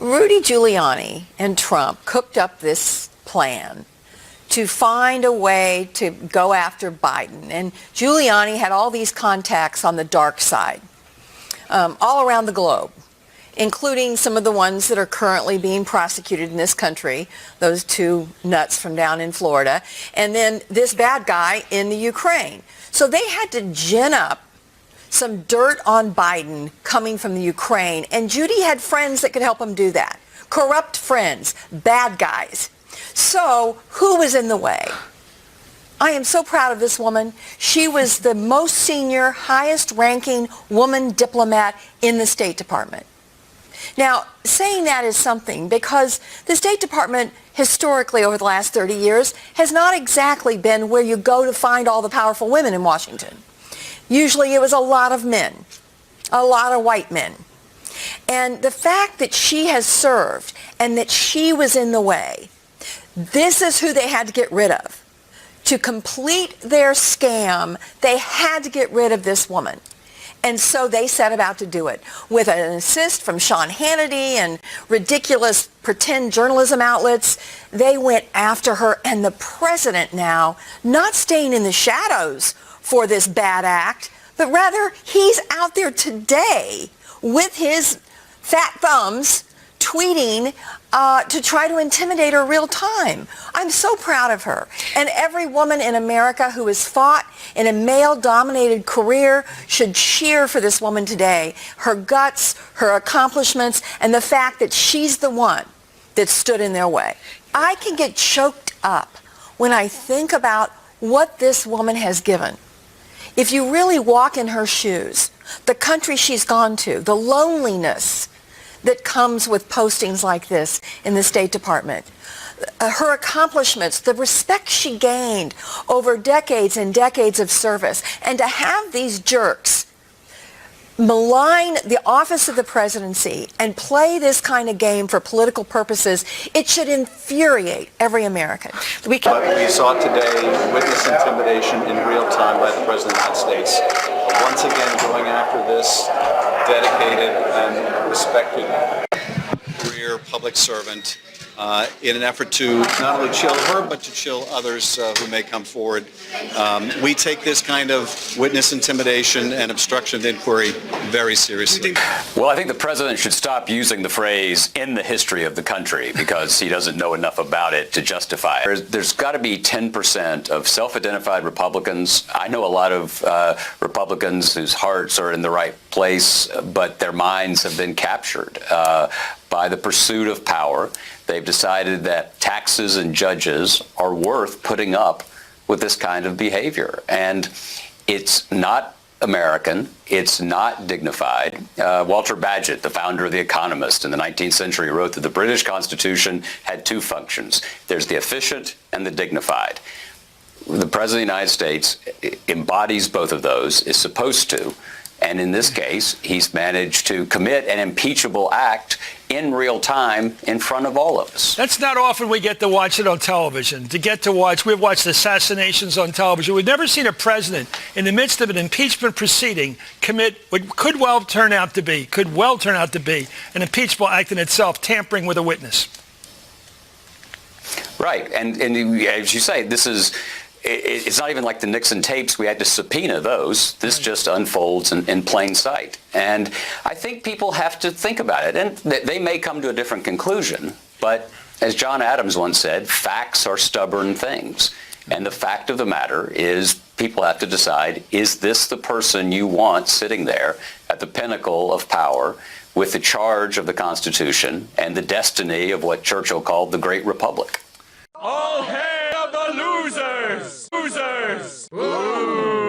Rudy Giuliani and Trump cooked up this plan to find a way to go after Biden. And Giuliani had all these contacts on the dark side, all around the globe, including some of the ones that are currently being prosecuted in this country, those two nuts from down in Florida, and then this bad guy in the Ukraine. So they had to gin up some dirt on Biden coming from the Ukraine, and Judy had friends that could help him do that. Corrupt friends, bad guys. So who was in the way? I am so proud of this woman. She was the most senior, highest-ranking woman diplomat in the State Department. Now, saying that is something because the State Department historically over the last 30 years has not exactly been where you go to find all the powerful women in Washington. Usually it was a lot of men, a lot of white men. And the fact that she has served and that she was in the way, this is who they had to get rid of. To complete their scam, they had to get rid of this woman. And so they set about to do it with an assist from Sean Hannity and ridiculous pretend journalism outlets. They went after her, and the president now, not staying in the shadows for this bad act, but rather he's out there today with his fat thumbs tweeting to try to intimidate her real time. I'm so proud of her. And every woman in America who has fought in a male-dominated career should cheer for this woman today. Her guts, her accomplishments, and the fact that she's the one that stood in their way. I can get choked up when I think about what this woman has given. If you really walk in her shoes, the country she's gone to, the loneliness that comes with postings like this in the State Department, her accomplishments, the respect she gained over decades and decades of service, and to have these jerks malign the office of the presidency and play this kind of game for political purposes, it should infuriate every American. We saw today witness intimidation in real time by the President of the United States. Once again, going after this dedicated and respected career public servant in an effort to not only chill her, but to chill others who may come forward. We take this kind of witness intimidation and obstruction of inquiry very seriously. Well, I think the president should stop using the phrase "in the history of the country" because he doesn't know enough about it to justify it. There's got to be 10% of self-identified Republicans. I know a lot of Republicans whose hearts are in the right place, but their minds have been captured by the pursuit of power. They've decided that taxes and judges are worth putting up with this kind of behavior. And it's not American. It's not dignified. Walter Bagehot, the founder of The Economist in the 19th century, wrote that the British Constitution had two functions. There's the efficient and the dignified. The President of the United States embodies both of those, is supposed to. And in this case, he's managed to commit an impeachable act in real time in front of all of us. That's not often we get to watch it on television. We've watched assassinations on television. We've never seen a president in the midst of an impeachment proceeding commit what could well turn out to be an impeachable act in itself, tampering with a witness. Right. And as you say, it's not even like the Nixon tapes. We had to subpoena those. This just unfolds in plain sight. And I think people have to think about it. And they may come to a different conclusion. But as John Adams once said, facts are stubborn things. And the fact of the matter is people have to decide, is this the person you want sitting there at the pinnacle of power with the charge of the Constitution and the destiny of what Churchill called the Great Republic? All hail the losers! Losers! Ooh.